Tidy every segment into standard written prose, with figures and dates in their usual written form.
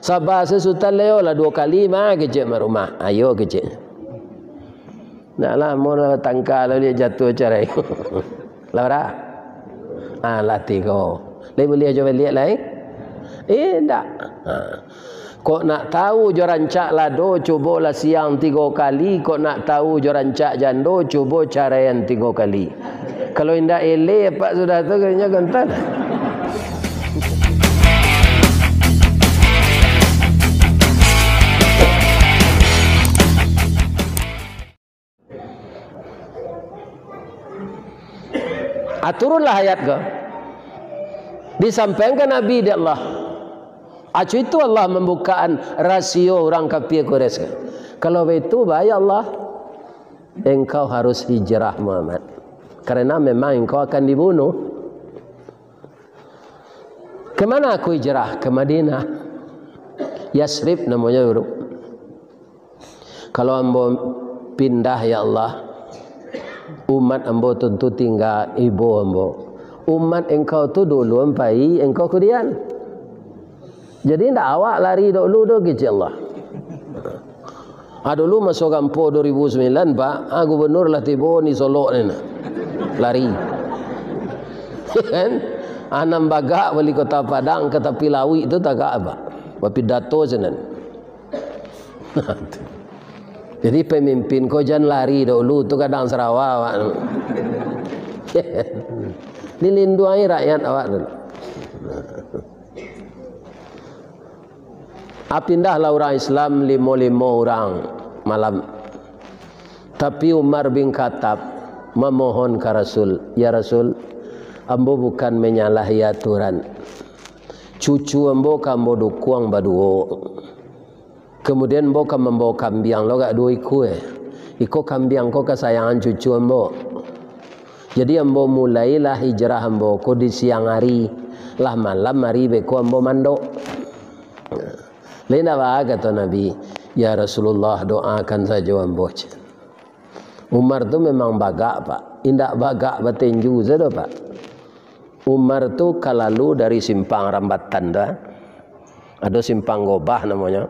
Sabar sesutan leo lah 2 kali mah kecek rumah. Ayo kecek. Nak lah mau tangkal dia jatuh cerai. Lah dah. Latih kau. Lai boleh aja balik lai. Tak. Kok nak tahu jo rancak lado cubalah siang 3 kali, kok nak tahu jo rancak jando cuba caraian 3 kali. Kalau indah eleh pak sudah tu kayaknya gentar. Turunlah ayat ke. Disampaikan Nabi di Allah. Acu itu Allah membukaan rasio orang kafir Quraisy. Kalau itu bahaya Allah, engkau harus hijrah Muhammad. Karena memang engkau akan dibunuh. Kemana aku hijrah? Ke Madinah. Yasrib namanya dulu. Kalau ambo pindah ya Allah, umat ambo tentu tinggal ibu ambo. Umat engkau tu dulu ampai engkau kemudian. Jadi ndak awak lari dulu do kecil Allah. Dulu masuk kampung 2009 Pak, gubernur lah tiba ni Solo ni lari. Kan? Anam bagak wali kota Padang ke tepi lawi itu tak apa. Berpidato senan. Jadi pemimpin kau jangan lari dulu tu kadang Sarawak. Dilindungi rakyat awak dulu. Pindahlah orang Islam 55 orang malam. Tapi Umar bin Khattab memohon ke Rasul, ya Rasul, ambo bukan menyalahi aturan. Cucu ambo kambo dukuang baduo. Kemudian ambo kan membawa kambiang lo gak dua iku Iko kambiang ko kesayangan cucu ambo. Jadi ambo mulailah hijrah ambo ko di siang hari, lah malam hari beko ambo mandok. Lain apa kata Nabi, ya Rasulullah doakan saja ambo. Umar tu memang bagak Pak, indak bagak batenju saja Pak. Umar tu kalalu dari simpang Rambatan dah, ada simpang Gobah namanya,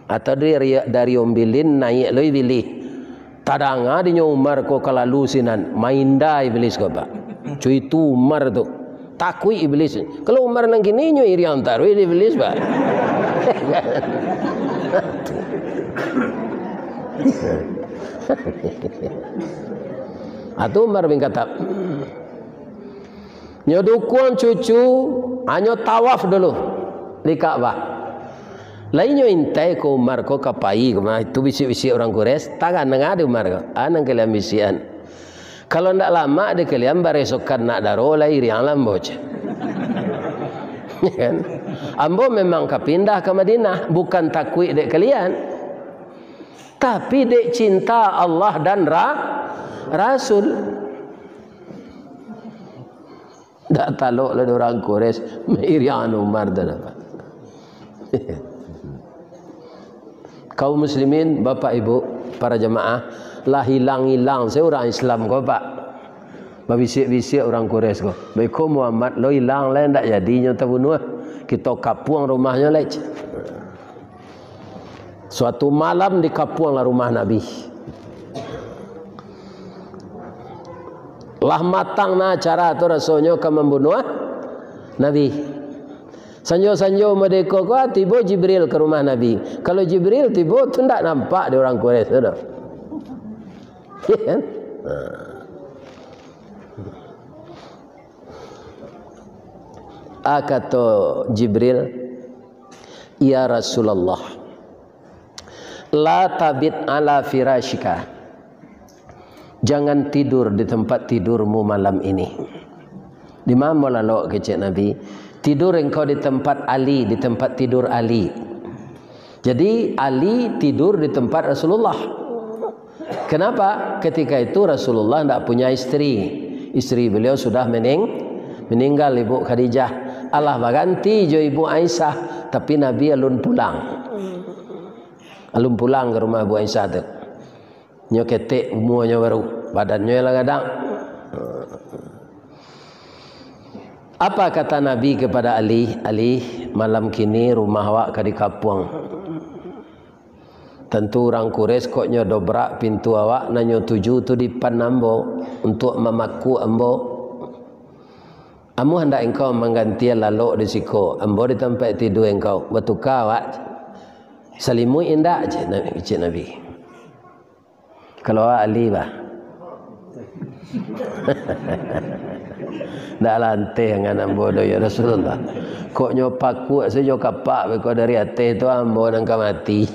atau dari Ombilin naik loi pilih. Tadanga di Umar ko kalalu sinan, mainda iblis ko Pak. Cuy itu Umar tu takui iblis. Kalau Umar nang kini nyo iri antar iblis Pak. Atau Umar bin Khattab nyodukuan cucu anyo tawaf dulu di Ka'bah. Lainnya intai ko Umar ko kapai ko itu bisi-bisi orang Quraisy tangan ngade Umar ko anang kalian bisian. Kalau ndak lama de kalian baresokan nak daro lai riang lamboc. Kan? Ambo memang kapindah ke Madinah bukan takwi dek kalian, tapi dek cinta Allah dan Rasul. Tak talok lah orang Quraisy mirian Umar dah apa. Kaum muslimin, bapak ibu, para jemaah, lah hilang-hilang seorang Islam kau Pak. Babisik-bisik orang Quraisy kau. Baik Muhammad lo hilang lain tak jadinya terbunuh. Kita kapuang rumahnya lagi. Suatu malam dikapuanglah rumah Nabi. Lah matang na cara tu rasulnya ke membunuh Nabi. Sanjo-sanjo medeko ko tiba Jibril ke rumah Nabi. Kalau Jibril tiba tu tak nampak dia orang Quraisy tu. Ya kan? Kata Jibril, ya Rasulullah, la tabit ala firashika, jangan tidur di tempat tidurmu malam ini. Di mana lalu kecik Nabi, tidur engkau di tempat Ali, di tempat tidur Ali. Jadi Ali tidur di tempat Rasulullah. Kenapa? Ketika itu Rasulullah tidak punya istri. Istri beliau sudah meninggal, Ibu Khadijah. Allah berganti jo Ibu Aisyah, tapi Nabi alun pulang. Alun pulang ke rumah Ibu Aisyah tu. Nyo ketek umurnya baru, badannya lah kadang. Apa kata Nabi kepada Ali? Ali, malam kini rumah awak di kampung. Tentu orang Quraisy koknya dobrak pintu awak nanyo tuju tu dipan ambo untuk memaku ambo. Amu hendak engkau mengganti lalu di siko. Ambo di tempat tidur engkau. Bertukar awak. Salimui indah je Nabi. Kalau awak Ali bah. Dak lantih dengan ambo do ya Rasulullah. Kok nyopaku saja kapak kau dari atas tu ambo nang mati.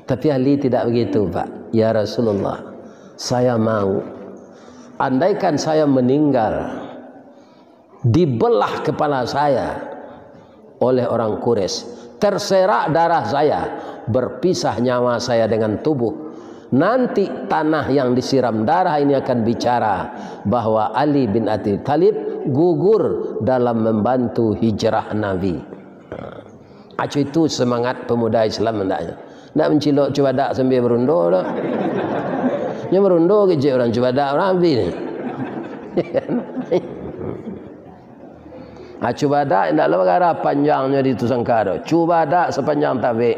Tapi Ali tidak begitu, Pak. Ya Rasulullah, saya mau andaikan saya meninggal dibelah kepala saya oleh orang Quraisy, terserak darah saya, berpisah nyawa saya dengan tubuh. Nanti tanah yang disiram darah ini akan bicara bahwa Ali bin Abi Thalib gugur dalam membantu hijrah Nabi. Acu itu semangat pemuda Islam hendaknya. Nak mencilok cubadak sambil berundo dah. Nya berundo ke orang cubadak Nabi ni. Cubadak ndaklah perkara panjangnya di Tusangka dah. Cubadak sepanjang tabik.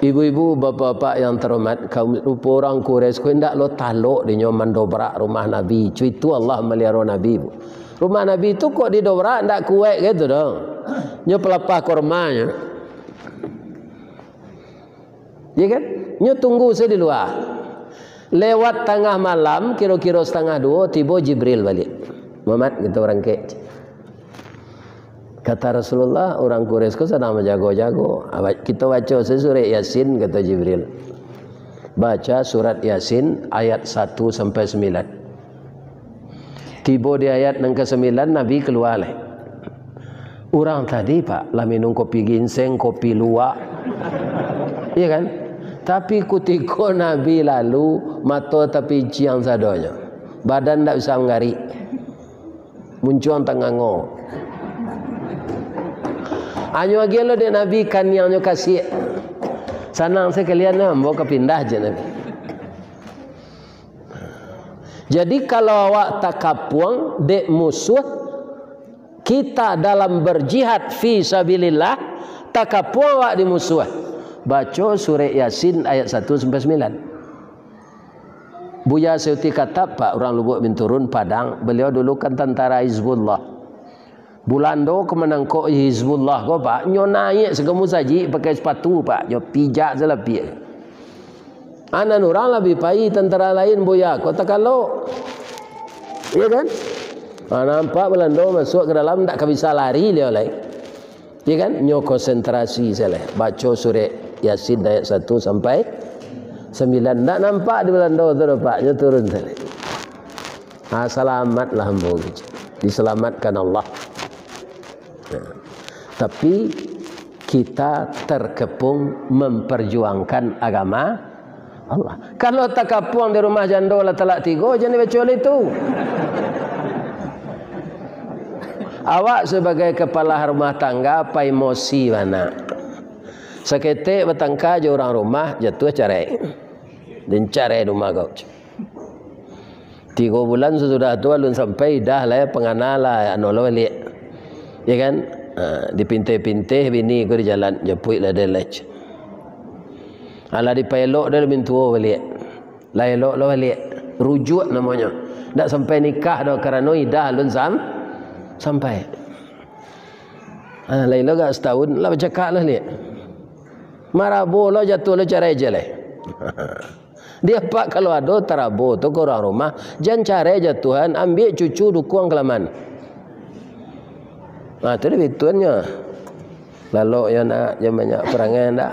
Ibu-ibu, bapa-bapa yang terhormat, kaum rupa orang Quraisy kau hendak lo taluk di nyoman dobrak rumah Nabi. Itu Allah melihara Nabi. Rumah Nabi itu kok didobrak ndak kuat gitu dong. Nyo pelepah kormanya. Ya kan? Nyo tunggu saya di luar. Lewat tengah malam, kira-kira 1:30 tiba Jibril balik. Muhammad kita orang ke. Kata Rasulullah, orang Quraisy ku sedang menjago-jago. Kita baca surat Yasin, kata Jibril. Baca surat Yasin ayat 1 sampai 9. Tiba di ayat yang ke-9 Nabi keluar lah. Orang tadi Pak lah minum kopi ginseng, kopi luwak. Iya kan? Tapi ketika Nabi lalu mata tapi ciang sadonya. Badan tak bisa mengari. Muncul tangango. Anyo agelo de Nabi kan yang nyo kasih. Sanang sekalian mau kepindah je Nabi. Jadi kalau awak takapuang dek musuh kita dalam berjihad fi sabilillah, takapuang awak di musuh. Baca surah Yasin ayat 1 sampai 9. Buya Seuti kata Pak orang Lubuk Binturun Padang, beliau dulu kan tentara Hizbullah. Bulando kemenang kok Hizbullah kau Pak, nyo naik segemu saji pakai sepatu Pak, nyo pijak selepi. Anak orang lebih pai tentara lain boya, kau tak kalau, iya kan? Nampak Bulando masuk ke dalam tak bisa lari dia oleh, iya kan? Nyo konsentrasi salah, baca surah Yasin ayat 1 sampai 9. Tak nampak di Bulando tu Pak, nyo turun salah. Selamatlah hamba diselamatkan Allah. Tapi kita terkepung memperjuangkan agama Allah. Kalau tak kapuang di rumah janda lah talak 3, jangan baca itu. Awak sebagai kepala rumah tangga apa emosi mana? Seketik bertangka je orang rumah jatuh cerai. Dan cerai rumah kau. 3 bulan sesudah tu alun sampai dah lah penganal lah anolo balik. Ya kan? Dipintih-pintih bini aku di jalan jeput lah dia lech. Ala dipelok dia lebih tua balik. Lah elok lah balik. Rujuk namanya. Tak sampai nikah dah kerana idah alun sampai. Lah elok gak setahun lah bercakap lah lihat. Marabu lah jatuh lah cara je lah. Dia pak kalau ada tarabu tu ke orang rumah, jangan cara jatuhan ambil cucu dukung kelaman. Itu dia betuannya. Lalu ya nak dia banyak perangai nak.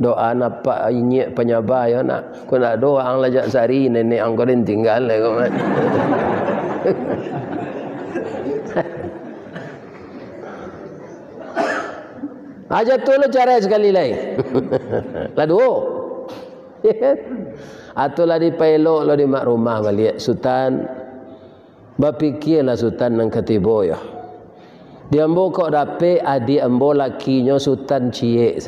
Doa napa ingat penyabar ya nak. Kau nak doa ang lajak sari nenek ang kau tinggal lah kau mat. Aja tu lo cara sekali lagi. Lalu. Atulah di pelok lo di mak rumah balik Sultan. Bapikirlah Sultan nang ketibo ya. Dia ambo kok dapat adik ambo lakinya Sultan Ciek.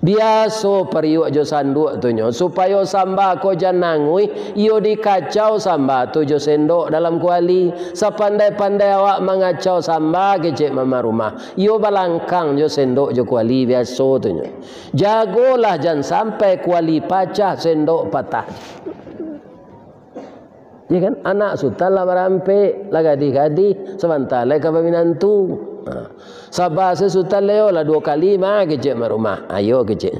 Biasa periuk jo sanduk tu nyo supaya samba ko janangui yo dikacau samba tu jo sendok dalam kuali. Sapandai-pandai awak mengacau samba kecik mama rumah. Yo balangkang jo sendok jo kuali biasa tu nyo. Jagolah jangan sampai kuali pecah sendok patah. Ya kan anak sultan lah berampe lah gadi-gadi sebentar lah kawaminantu. Sabar sesutan leo lah 2 kali mah kecik mak rumah. Ayo kecik.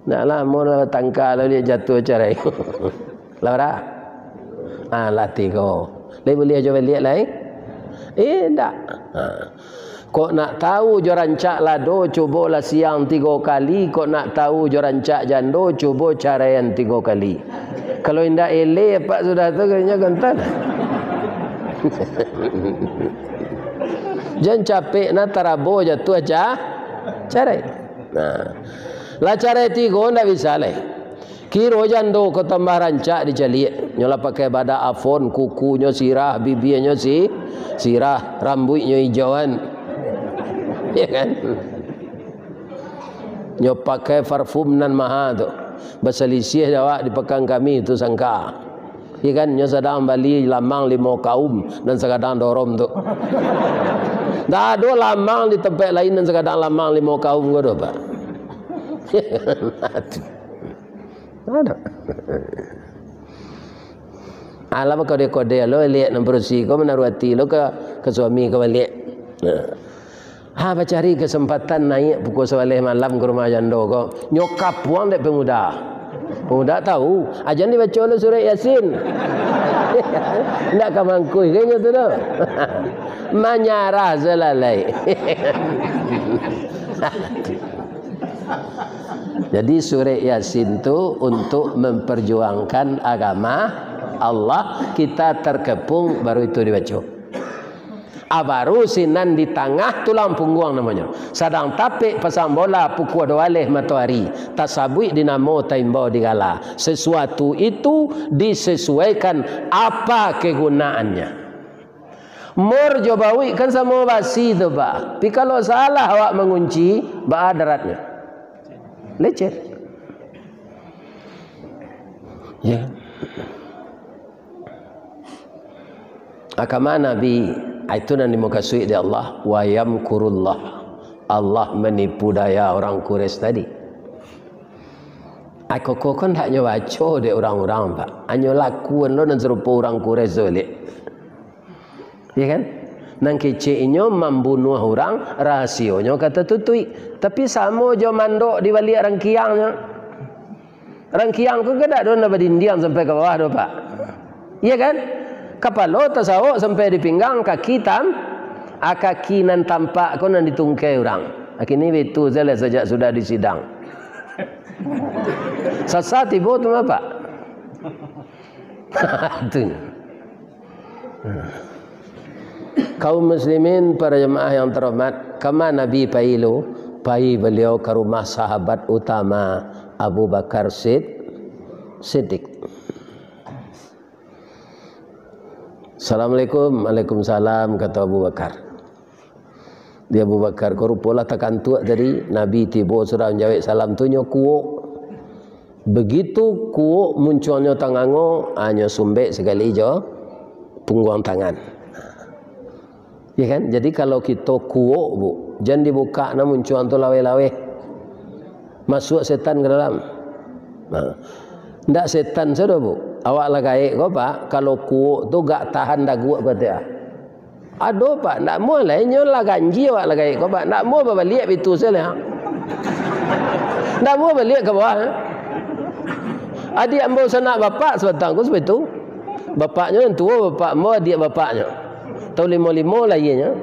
Nak lah mau lah tangkal lah dia jatuh cerai. Lah dah. Lah 3. Lagi boleh aja balik lah tak. Kok nak tahu jo rancak lado cubalah siang 3 kali. Kok nak tahu jo rancak jando cuba caraian 3 kali. Kalau indah eleh pak sudah tu kayaknya gantan. Jangan capek na tarabo jatuh aja carai. Lah carai 3 ndak bisa leh. Kiro jando ko tambah rancak dicalik. Nyola pakai bada afon, kukunya sirah, bibinya sirah, rambutnya hijauan. Ya kan? Nyo pakai parfum nan mahal tu. Berselisih jawab di pekan kami itu sangka. Ya kan? Nyo sedang bali lamang 5 kaum dan sekadang dorom tu. Dah ada lamang di tempat lain dan sekadang lamang 5 kaum godo pak. Ada. Alam kode-kode lo lihat nombor si kau menaruhati lo ke suami kau balik. Cari kesempatan naik pukul 11 malam ke rumah jando kau. Nyokap puang dek pemuda. Pemuda tahu. Ajan dibaca lo surah Yasin. Ndak kamangkui kayaknya tu dah. Menyarah selalai. Jadi surah Yasin tu untuk memperjuangkan agama Allah, kita terkepung baru itu dibaca. Baru sinan di tengah tulang punggung namanya. Sadang tapik pasang bola pukul 2 matahari. Tasabui dinamo taimbo digala. Sesuatu itu disesuaikan apa kegunaannya. Mor jobawi kan sama basi tu ba. Tapi kalau salah awak mengunci, ba daratnya. Lecet. Ya. Agama Nabi itu yang dimukasui di Allah wa yamkurullah. Allah menipu daya orang Quraisy tadi. Aku kan hanya baca de orang-orang pak. Hanya lakuan lo dan serupa orang Quraisy balik. Ya kan? Nang keciknya membunuh orang, rahasionya kata tutui. Tapi sama jo mandok di balik rangkiangnya. Rangkiang tu kada ada nak berdinding sampai ke bawah do pak. Iya kan? Kapalo tasawuk sampai di pinggang kaki kaki nan tampak ko nan ditungkai orang. Akini itu zale sejak sudah di sidang. Sasa tibo tu apa? Itu. Kaum muslimin para jemaah yang terhormat, kama Nabi pai beliau ke rumah sahabat utama Abu Bakar Siddiq. Assalamualaikum. Waalaikumsalam kata Abu Bakar. Dia Abu Bakar korupola takan tua dari Nabi tibo sudah menjawab salam tu nyo kuo. Begitu kuo munculnya tangango hanya sumbek sekali jo punggung tangan. Ya kan? Jadi kalau kita kuo bu, jangan dibuka na muncul tu lawe-lawe. Masuk setan ke dalam. Ndak setan sudah bu. Awak lagai kau pak, kalau kuok tu gak tahan dah kuok kata. Aduh pak, nak mau lah, nyolah ganji awak lagai kau pak, nak mau balik itu saja. Nak mau balik ke bawah. Adik ambil sana bapak sebatang aku seperti itu. Bapaknya yang tua, bapak mau adik bapaknya. Tahu 5-5 lah ianya.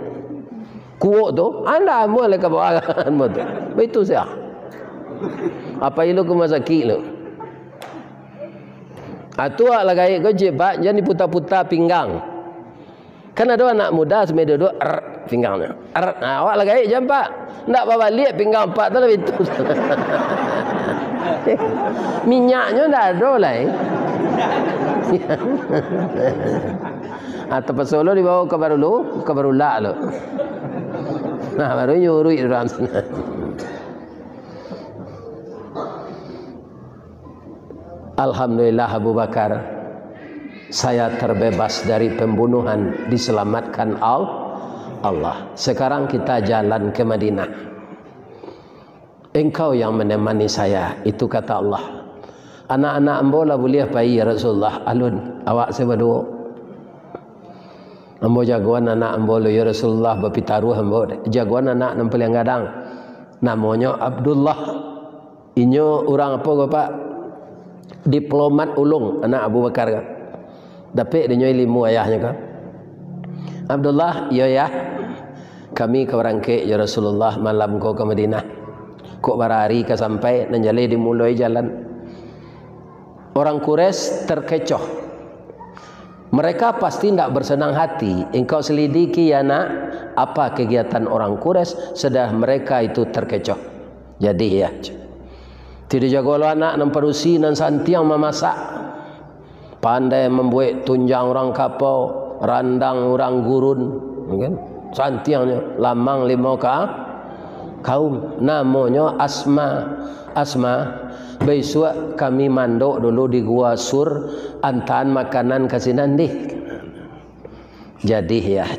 Kuok tu, anda mau lah ke bawah kan betul. Begitu saja. Apa itu ke masakit lo? Atua lagai kau jebak jangan diputar-putar pinggang. Kan ada anak muda semai duduk pinggangnya. Awak lagai jangan pak. Nak bawa balik pinggang pak tu lah itu. Minyaknya dah ada lah. Atau pesolo dibawa ke baru lak lo. Nah baru nyuruh orang sana. Alhamdulillah Abu Bakar, saya terbebas dari pembunuhan, diselamatkan Allah. Sekarang kita jalan ke Madinah. Engkau yang menemani saya, itu kata Allah. Anak-anak ambo lah boleh pai ya Rasulullah. Alun, awak saya berdua. Ambo jagoan anak ambo ya Rasulullah, berpitaruh ambo. Jagoan anak nampil yang gadang. Namanya Abdullah. Inyo orang apa ke Pak? Diplomat ulung, anak Abu Bakar kan. Dapat dia ilmu ayahnya kan. Abdullah, ya, kami ke Rangke ya Rasulullah, malam kau ke Madinah. Kok barari ke sampai nanjali dimulai jalan. Orang Quraisy terkecoh. Mereka pasti tidak bersenang hati. Engkau selidiki ya nak, apa kegiatan orang Quraisy, sedang mereka itu terkecoh. Jadi ya, tidak jago anak namperusi nan santiang memasak. Pandai membuat tunjang orang kapau, randang orang gurun, kan? Santiangnya lamang lima kaum. Namanya Asma. Besok kami mandok dulu di Gua Sur, antaan makanan kasih nandi. Jadi ya,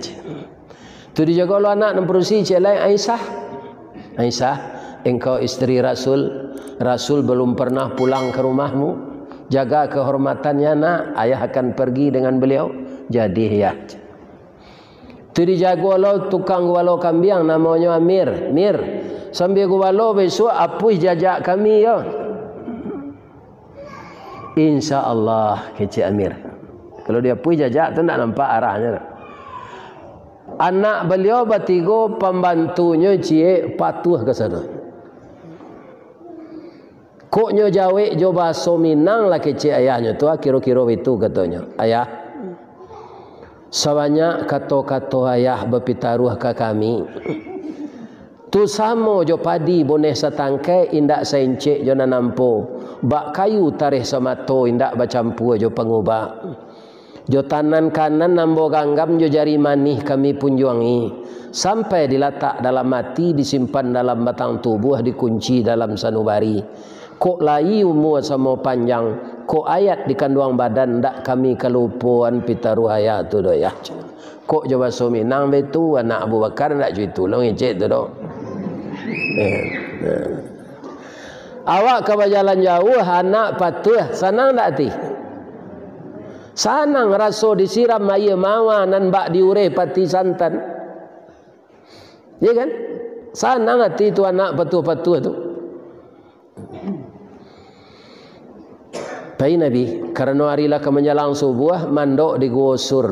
tu dijaga oleh anak namperusi celai Aisyah, engkau istri Rasul. Rasul belum pernah pulang ke rumahmu. Jaga kehormatannya nak, ayah akan pergi dengan beliau. Jadi ya. Tu dijaga oleh tukang walau kambing namanya Mir. Sambil walau besok apuih jajak kami ya. Insya Allah kecik Amir. Kalau dia apuih jajak tu nak nampak arahnya. Anak beliau bertiga pembantunya cie patuh ke sana. Koknya jawek jo bahasa Minang lah kecik ayahnya tu, kira-kira itu katanya. Ayah, sebanyak kata-kata ayah berpitaruh ke kami. Tu sama jo padi boneh setangkai indak seincik jo nanampo. Bak kayu tarikh samato indak bacampur jo pengubah. Jo tanan kanan nambo ganggam jo jari manih kami punjuangi. Sampai diletak dalam mati, disimpan dalam batang tubuh, dikunci dalam sanubari. Kok lai umur sama panjang, kok ayat di kandungan badan ndak kami kelupuan pitaruh ayat tu doh ya. Kok coba suami nang betu anak Abu Bakar ndak cuitu lo ngecek tu doh. Awak ke berjalan jauh anak patuh sanang ndak ti? Sanang raso disiram air mawar nan bak diureh pati santan. Ya kan? Sanang hati tu anak patuh-patuh tu. Pai Nabi karena harilah kemenjelang subuh mandok di Gua Sur.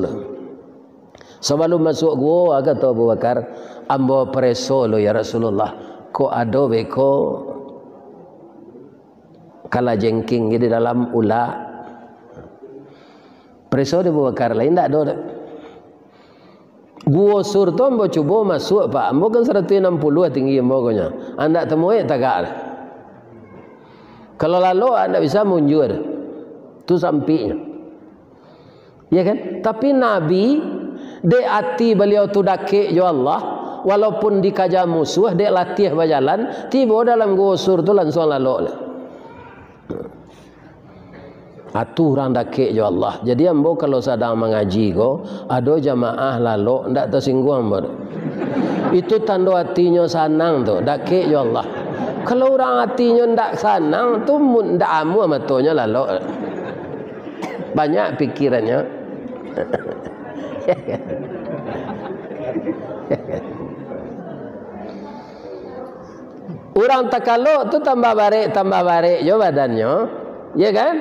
Sebelum masuk gua kata Abu Bakar, ambo preso lo ya Rasulullah. Ko ado beko kala jengking di dalam ula. Preso di Abu Bakar lain tak ada. Gua Sur tu ambo cuba masuk Pak. Ambo kan 160 tinggi ambo nya. Anda temui tagak. Kalau lalu anda bisa munjur. Tu sampingnya. Ya kan? Tapi Nabi de ati beliau tu dakik jo Allah, walaupun dikaja musuh de latih berjalan, tiba dalam Gua Sur tu langsung lalu. Atu orang dakik jo Allah. Jadi ambo kalau sedang mengaji go, ada jamaah lalu ndak tersinggung ambo. Itu tanda hatinya sanang tu, dakik jo Allah. Kalau orang hatinya ndak sanang tu ndak amu matonya lalu. Banyak pikirannya. Orang takaluk tu tambah barik jo badannya, ya kan?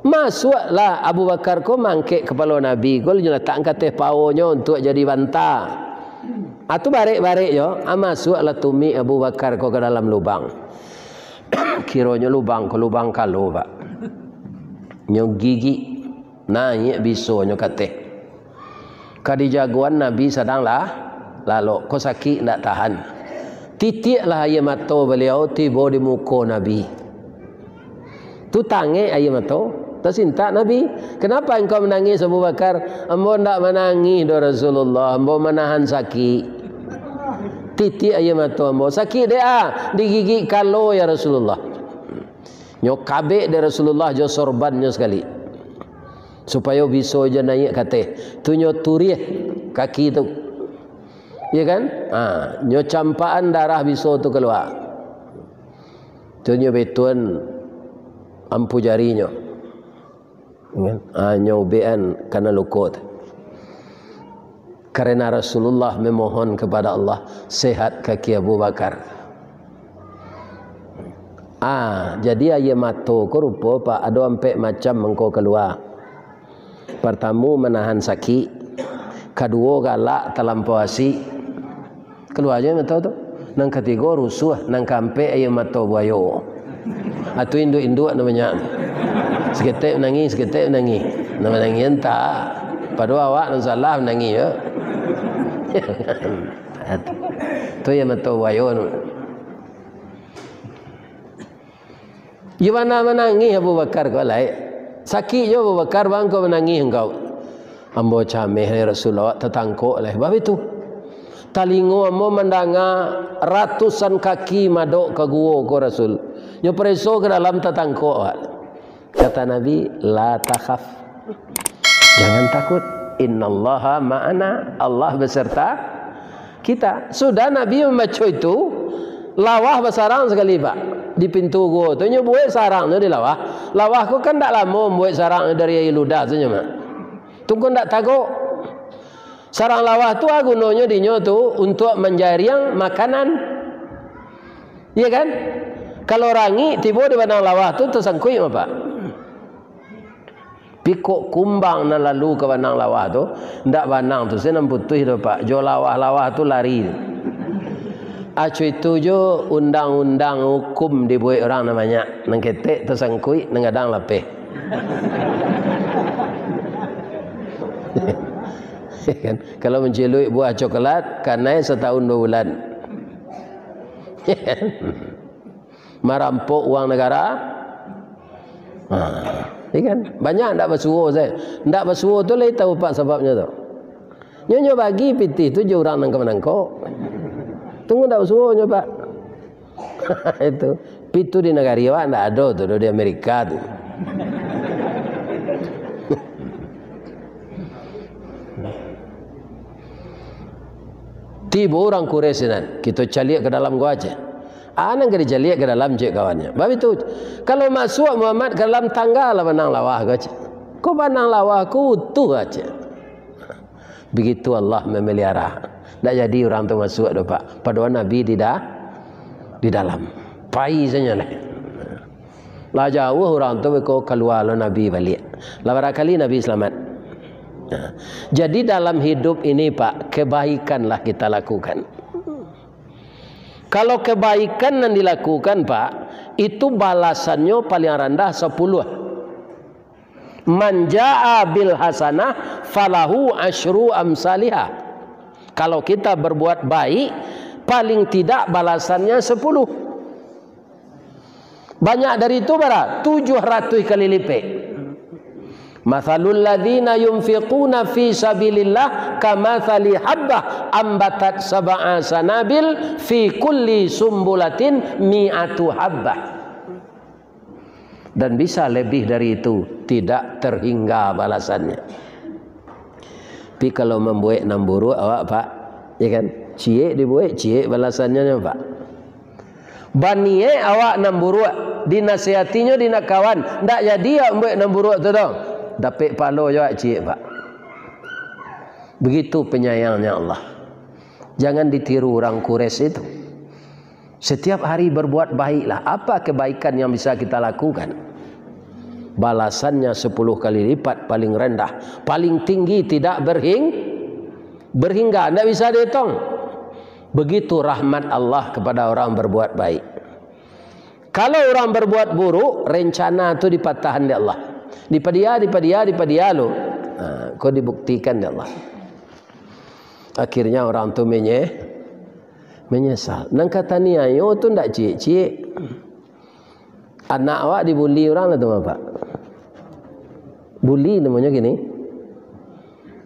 Masuklah Abu Bakar ko mangkek kepala Nabi, gol letak angkat paonya untuk jadi bantah. Atu barik yo, masuklah tumi Abu Bakar ko ke dalam lubang. Kiranya lubang kalau Pak. Nyo gigi naik biso nyo kate. Kadi jagoan Nabi sedang lalu ko sakit ndak tahan. Titiklah air mata beliau tiba di muka Nabi. Tu tangi air mata, tersintak Nabi. Kenapa engkau menangis Abu Bakar? Ambo ndak menangis do Rasulullah, ambo menahan sakit. Titik air mata ambo sakit dia digigit kalau ya Rasulullah. Nyo kabek dari Rasulullah jo sorbannya sekali. Supaya bisa je naik kateh. Tu nyo turiah kaki tu. Ya kan? Nyo campaan darah bisa tu keluar. Tu nyo betuan ampu jarinya. Nyo bean karena lukut. Karena Rasulullah memohon kepada Allah sehat kaki Abu Bakar. Jadi ayat mato ko rupa pak ada ampe macam mengko keluar. Pertama menahan sakit, kedua galak terlampauasi. Keluar aja mato tu. Nang ketiga rusuh, nang kampe ayat mato buayo. Atau induk-induk namanya. Seketik menangis, seketik menangis. Nama nangis entah. Pada awak nang salah menangis ya. Tu yang mato buayo. Gimana menangis Abu Bakar kau lain? Sakit je Abu Bakar bang kau menangis engkau. Ambo cameh Rasulullah tertangkuk lah. Sebab itu talingo ambo mendengar ratusan kaki madok ke gua ko Rasul. Nyo preso ke dalam tertangkuk. Kata Nabi, la takhaf. Jangan takut. Innallaha ma'ana. Allah beserta kita. Sudah Nabi membaca itu, lawah besarang sekali pak. Di pintu gua tu nyo buat sarang tu di lawah. Lawah ku kan tak lama buat sarang dari air ludah tu nyo. Tunggu tak takut. Sarang lawah tu gunanya di nyo tu untuk menjaring makanan. Iya kan? Kalau rangi tiba di benang lawah tu tersangkut apa? Pikuk kumbang na lalu ke benang lawah tu, ndak benang tu senam putih tu pak. Jo lawah-lawah tu lari. Acu itu jo undang-undang hukum dibuat orang namanya. Nang ketek tersangkui, nang kadang lapeh. Kan? Kalau menceluk buah coklat, karena setahun 2 bulan. Merampok uang negara. Kan? Banyak ndak bersuruh saya. Ndak bersuruh tu lain tahu pak sebabnya tu. Nyo bagi piti tu jo orang nang kemenangkok. Tunggu tak usuh nyoba. Itu pitu di negara awak ndak ada tu di Amerika tu. Tiba orang Quraisy nan, kita caliak ke dalam gua aja. Nang kena caliak ke dalam je kawannya. Bab itu kalau masuk Muhammad ke dalam tangga lah benang lawah aja. Kau benang lawah ku utuh aja. Begitu Allah memelihara. Tak jadi orang tu masuk dah pak. Padahal Nabi di dalam. Pai saja lah. Lah jauh orang tu kau keluar lo Nabi balik. Lah barangkali Nabi selamat. Jadi dalam hidup ini pak, kebaikanlah kita lakukan. Kalau kebaikan yang dilakukan pak, itu balasannya paling rendah 10. Man jaa bil hasanah falahu asyru amsalihah. Kalau kita berbuat baik, paling tidak balasannya 10. Banyak dari itu berapa? 700 kali lipat. Mathalul ladzina yunfiquna fi sabilillah kamathali habbah ambatat sab'a sanabil fi kulli sumbulatin mi'atu habbah. Dan bisa lebih dari itu, tidak terhingga balasannya. Tapi kalau membuat 6 buruk awak pak, ya kan? Ciek dibuat, ciek balasannya pak. Banie awak 6 buruk, dinasihatinya dina kawan, ndak jadi awak membuat 6 buruk tu dong. Dapat palo awak ciek pak. Begitu penyayangnya Allah. Jangan ditiru orang Quraisy itu. Setiap hari berbuat baiklah. Apa kebaikan yang bisa kita lakukan? Balasannya 10 kali lipat paling rendah. Paling tinggi tidak berhingga. Tidak bisa dihitung. Begitu rahmat Allah kepada orang berbuat baik. Kalau orang berbuat buruk, rencana itu dipatahan di Allah. Dipadia lo. Kau dibuktikan di Allah. Akhirnya orang itu menyesal. Nang kata ni ayo tu ndak cik. Anak awak dibuli orang lah tu apa? Buli namanya gini.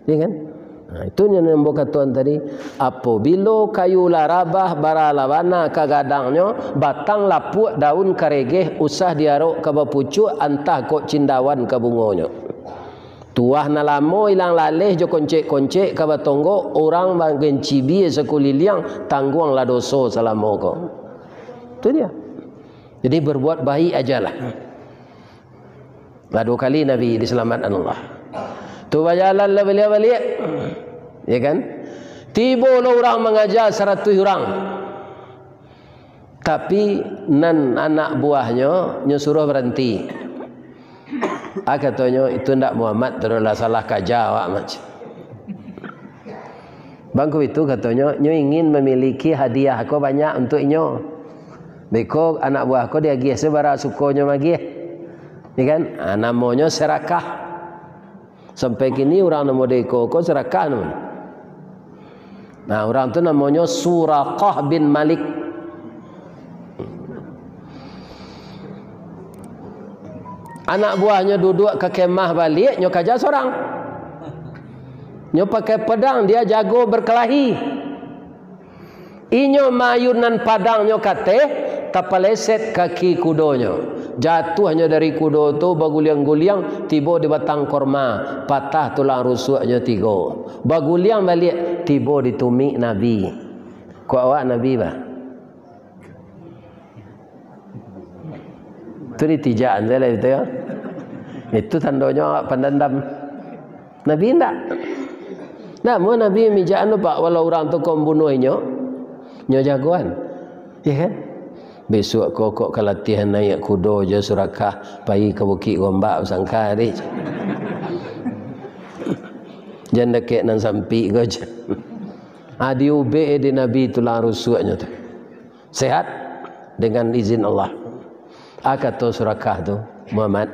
Ya kan? Itu yang membuat tuan tadi. Apabila kayu larabah baralawana kagadangnya batang lapuk daun karegeh usah diarok ke bapucuk antah kok cindawan ke bungonya. Tuah na lamo ilang laleh jo koncek-koncek ke batonggo orang bagian cibi sekuliliang tangguang la doso selama ko. Itu dia. Jadi berbuat baik ajalah. Lah 2 kali Nabi diselamatkan Allah. Tu bajalan lah balik-balik. Ya kan? Tiba lah orang mengajar 100 orang. Tapi nan anak buahnya suruh berhenti. Katanya itu ndak Muhammad terlalu salah kaja awak macam. Bangku itu katanya nyo ingin memiliki hadiah aku banyak untuk nyo. Beko anak buah aku dia giah sebara sukonya magi. Ya kan? Namanya serakah. Sampai kini orang nama deko ko serakah namanya. Nah, orang tu namanya Suraqah bin Malik. Anak buahnya duduk ke kemah balik, nyo kaja seorang. Nyo pakai pedang, dia jago berkelahi. Inyo mayunan padang nyo kate, tapaleset kaki kudonya. Jatuhnya dari kudo tu baguliang-guliang tiba di batang korma, patah tulang rusuknya 3. Baguliang balik tiba di tumik Nabi. Ku awak Nabi bah. Itu ditijaan saja itu ya. Itu tandanya awak pendendam. Nabi enggak. Namun Nabi mijaan tu pak walau orang tu kau bunuhnya, nyo jagoan. Ya kan? Besok kok ke latihan naik kuda je Surakah pergi ke Bukit Gombak sangka ni. Jangan dekat nan sampi ke je. Diubek di Nabi tulang rusuknya tu. Sehat dengan izin Allah. Kata Surakah tu, Muhammad,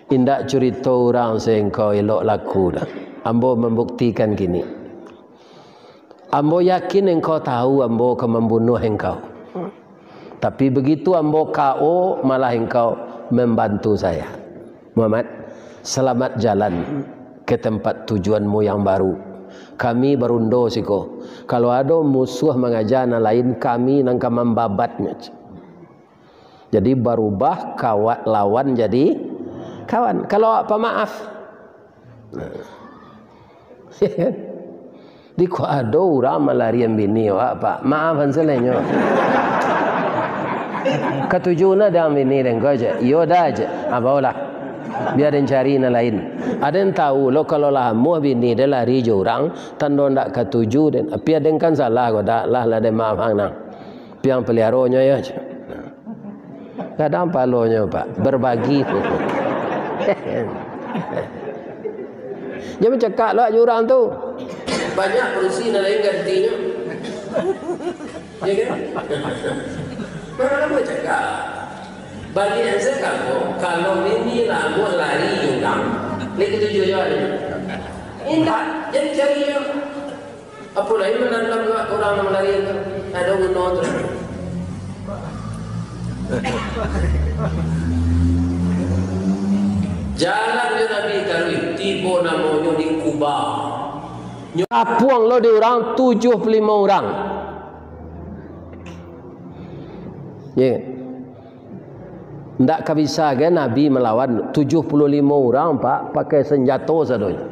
indak cerita orang sehingga elok laku dah. Ambo membuktikan gini. Ambo yakin engkau tahu ambo akan membunuh engkau. Tapi begitu ambo KO malah engkau membantu saya. Muhammad, selamat jalan ke tempat tujuanmu yang baru. Kami berundo siko. Kalau ada musuh mengajar na lain kami nangka membabatnya. Jadi berubah kawan lawan jadi kawan. Kalau apa maaf. Di ko ada orang malarian bini apa maaf hanselnya. Ketujuhnya dah bini dan kau je. Iyo dah je. Apalah. Biar dia cari yang lain. Ada yang tahu lo kalau lah muah bini dia lari je orang tanda ndak ketujuh dan biar dia kan salah kau dak lah dia maaf hang nang. Piang peliharonya ya. Kadang palonya pak berbagi. Jangan cakap lah jurang tu. Banyak berusi lain gantinya. Ya kan? Berapa lama cakap? Bagi yang saya kalau ini lagu lari jurang, lagi tujuh jari. Indah, jadi cari yang apa lagi menanam orang yang lari itu ada gunung tu. Jalan dia Nabi Karwi tiba namanya di Kuba. Nyapuang lo di orang 75 orang. Ya. Ndak bisa kan Nabi melawan 75 orang pak pakai senjata sadonya.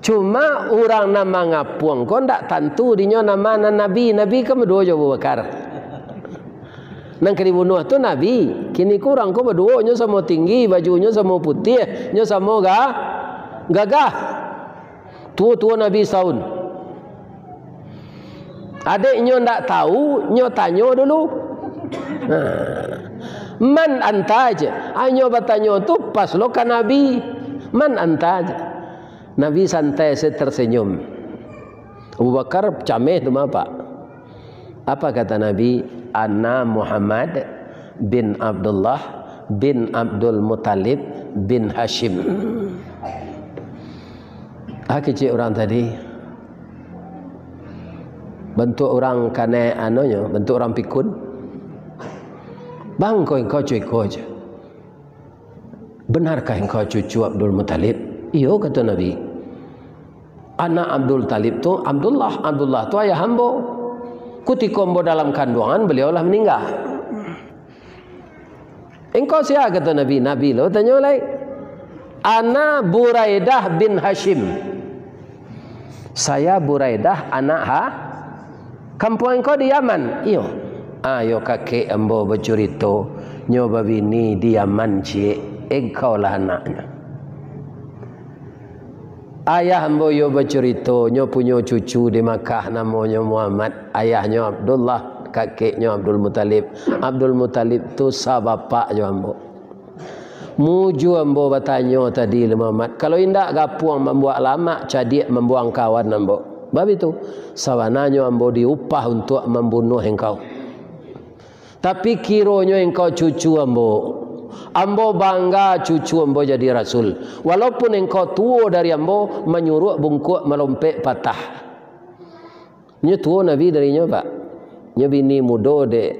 Cuma orang nama ngapuang kau ndak tentu dinya nama Nabi. Nabi kan berdua Abu Bakar. Nang dibunuh tu Nabi. Kini kurang kau berdua nya sama tinggi, bajunya sama putih, nya sama gagah. Tua-tua Nabi Saun. Adiknya ndak tahu, nya tanya dulu. Man anta aja. Hanya bertanya tu pas lo kan Nabi. Man anta aja. Nabi santai tersenyum. Abu Bakar cameh tu apa? Apa kata Nabi? Ana Muhammad bin Abdullah bin Abdul Muttalib bin Hashim. Kecil orang tadi. Bentuk orang kane anonya, bentuk orang pikun. Bang kau cuy je. Benarkah engkau cucu Abdul Muttalib? Iyo kata Nabi. anak Abdul Talib tu Abdullah. Abdullah tu ayah ambo. Ketika ambo dalam kandungan, beliaulah meninggal. Engkau siapa kata Nabi? Nabi lo tanya lagi. Ana Buraidah bin Hashim. Saya Buraidah anak kampung engkau di Yaman. Iyo. Ayo kakek ambo bercerita. Nyoba bini di Yaman cik. Engkau lah anaknya. Ayah ambo yo bercerita. Nyo punya cucu di Makkah namanya Muhammad. Ayahnya Abdullah. Kakeknya Abdul Muttalib. Abdul Muttalib tu sah bapaknya ambo. Muju ambo bertanya tadi Muhammad, kalau indak gapuang membuat lama cadik membuang kawan ambo. Bab itu sawananya ambo diupah untuk membunuh engkau. Tapi kironya engkau cucu ambo. Ambo bangga cucu ambo jadi rasul. Walaupun engkau tua dari ambo, menyuruh bungkuk melompek patah. Nya tua Nabi darinya pak. Nya bini muda de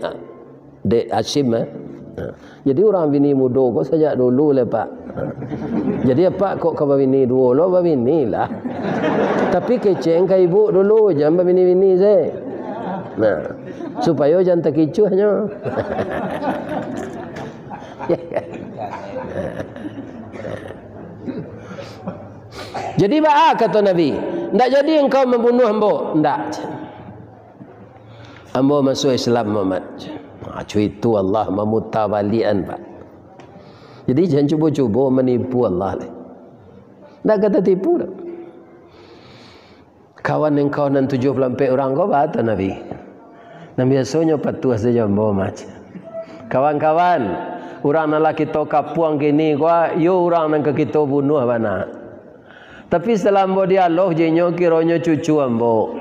Hashim Jadi orang bini muda kok sejak dulu lah pak. Jadi apa kok kau bini dua lo bini lah. Tapi keceng ke ibu dulu jangan bini saya. Nah supaya jangan terkicuhnya. Jadi apa kata Nabi? Ndak jadi engkau membunuh ambo. Ndak. Ambo masuk Islam Muhammad. Itu Allah memutabalian pak. Jadi jangan cuba-cuba menipu Allah. Tak kata tipu dah. Kawan engkau nan 74 orang kau kata Nabi. Nabi biasanya patuh saja bawa macam. Kawan-kawan, orang nak kita kapuang gini kau, yo orang nak kita bunuh mana. Tapi setelah ambo dialog jenyo kironyo cucu ambo.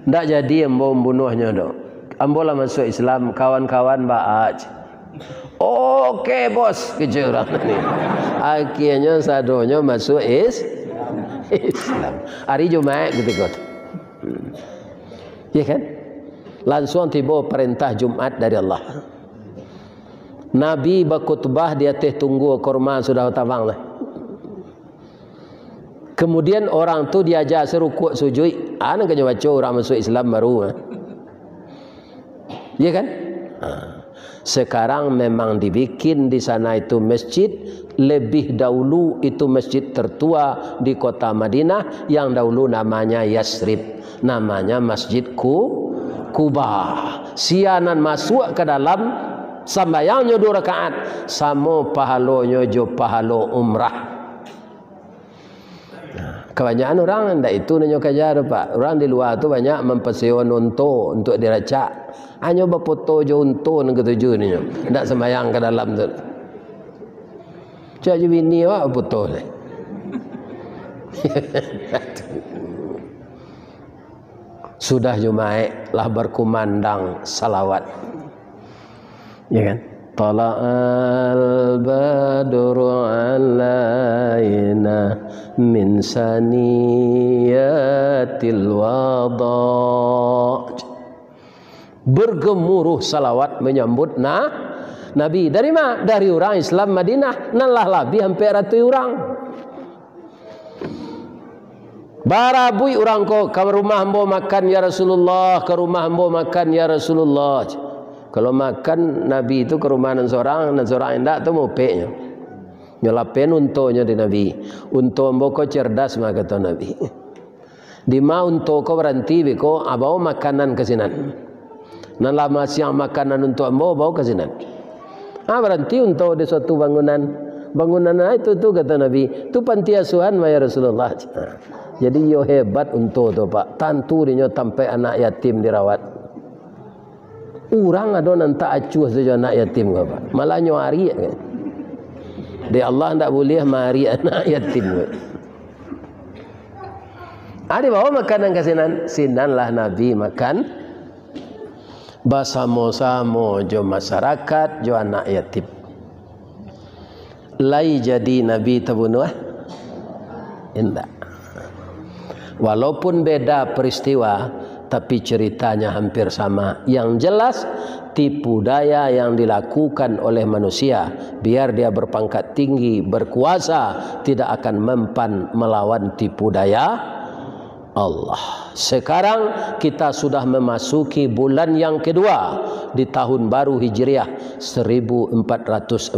Tak jadi ambo membunuhnya dah. Ambo lah masuk Islam, kawan-kawan baaj. Okey bos, kerja orang ni. Akhirnya sadonya masuk Islam. Hari Jumaat gitu. Ya kan? Langsung tiba perintah Jumat dari Allah. Nabi berkhutbah di atas tunggu kurma sudah tabang lah. Kemudian orang tu diajar serukuk sujud. Ana kena baca orang masuk Islam baru. Ya kan? Sekarang memang dibikin di sana itu masjid. Lebih dahulu itu masjid tertua di kota Madinah yang dahulu namanya Yasrib. Namanya Masjid Quba. Sianan masuk ke dalam sembahyangnya 2 rakaat sama pahalanya jo pahalo umrah. Kebanyakan orang ndak itu nanya kejar pak. Orang di luar tu banyak mempersewa unta untuk diracak. Hanya berfoto je unta yang ketujuh ni. Ndak sembahyang ke dalam tu. Cak je bini awak foto ni. Sudah Jumaat lah berkumandang salawat. Ya kan? Tala'al badru alaina min saniyatil wada'. Bergemuruh salawat menyambut Nabi. Dari mana? Dari orang Islam Madinah. Nalah lebih hampir 100 orang. Barabui orang ko ke rumah hamba makan ya Rasulullah, ke rumah hamba makan ya Rasulullah. Kalau makan Nabi itu ke rumah nan seorang endak tu mau peknya. Nyolapen untonya di Nabi. Unto hamba ko cerdas mah kata Nabi. Di ma unto ko berhenti beko abau makanan ke sinan. Nan lama siang makanan untuk hamba bau ke sinan. Berhenti unto di suatu bangunan. Bangunan itu kata Nabi, tu panti asuhan ya Rasulullah. Jadi yo hebat untuk tu pak. Tantu dia sampai anak yatim dirawat. Orang ada nan tak acuh saja anak yatim ke pak. Malah nyuari kan. Dia Allah tak boleh mari anak yatim. Ada bawa makanan ke sinan. Sinanlah Nabi makan. Basamo-samo jo masyarakat jo anak yatim. Lai jadi Nabi terbunuh? Tidak. Walaupun beda peristiwa, tapi ceritanya hampir sama. Yang jelas, tipu daya yang dilakukan oleh manusia, biar dia berpangkat tinggi, berkuasa, tidak akan mempan melawan tipu daya Allah. Sekarang kita sudah memasuki bulan yang kedua di tahun baru Hijriah 1444.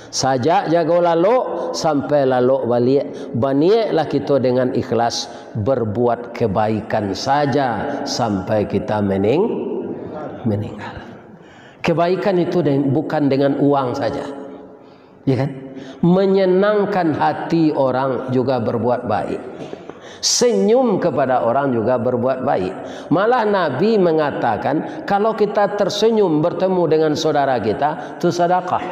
Sajak jago lalu sampai lalu balik, baniaklah kita dengan ikhlas berbuat kebaikan saja sampai kita meninggal. Kebaikan itu bukan dengan uang saja, ya kan? Menyenangkan hati orang juga berbuat baik. Senyum kepada orang juga berbuat baik. Malah Nabi mengatakan kalau kita tersenyum bertemu dengan saudara kita itu sedekah.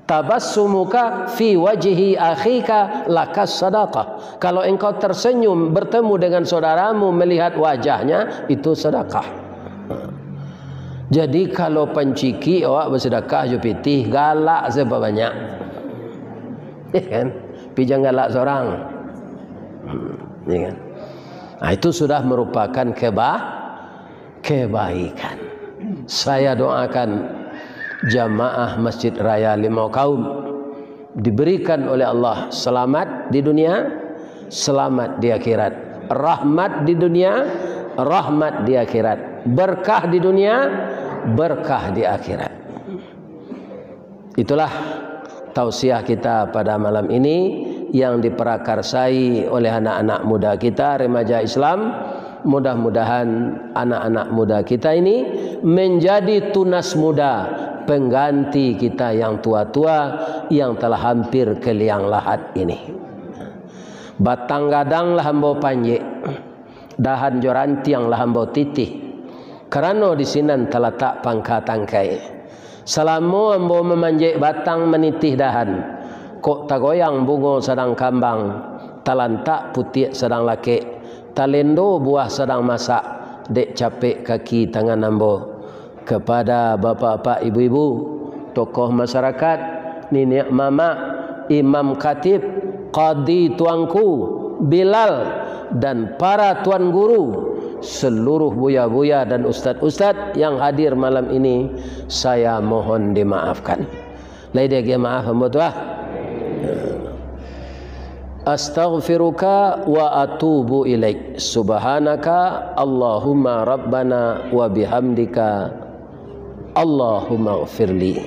Tabassumuka fi wajhi akhika lakas sedekah. Kalau engkau tersenyum bertemu dengan saudaramu melihat wajahnya itu sedekah. Jadi kalau penciki awak bersedekah jo pitih galak sebanyak. Ya kan? Pijang galak seorang. Ya kan? Nah, itu sudah merupakan kebaikan. Saya doakan jamaah Masjid Raya Limau Kaum diberikan oleh Allah selamat di dunia, selamat di akhirat. Rahmat di dunia, rahmat di akhirat. Berkah di dunia, berkah di akhirat. Itulah tausiah kita pada malam ini yang diprakarsai oleh anak-anak muda kita, remaja Islam. Mudah-mudahan anak-anak muda kita ini menjadi tunas muda, pengganti kita yang tua-tua yang telah hampir ke liang lahat ini. Batang gadang lah hambau panjek, dahan joranti yang lah hambau titih. Kerana di sinan terletak pangkat tangkai. Selama hambau memanjek batang menitih dahan, kok tagoyang bungo sedang kambang, talantak putih sedang laki, talendo buah sedang masak, dek capek kaki tangan ambo. Kepada bapak-bapak, ibu-ibu, tokoh masyarakat, nenek mama, imam khatib, qadi tuanku, Bilal dan para tuan guru, seluruh buya-buya dan ustaz-ustaz yang hadir malam ini, saya mohon dimaafkan. Lain maaf hamba. Astaghfiruka wa atubu ilaik. Subhanaka Allahumma rabbana wa bihamdika Allahumma ghfirli.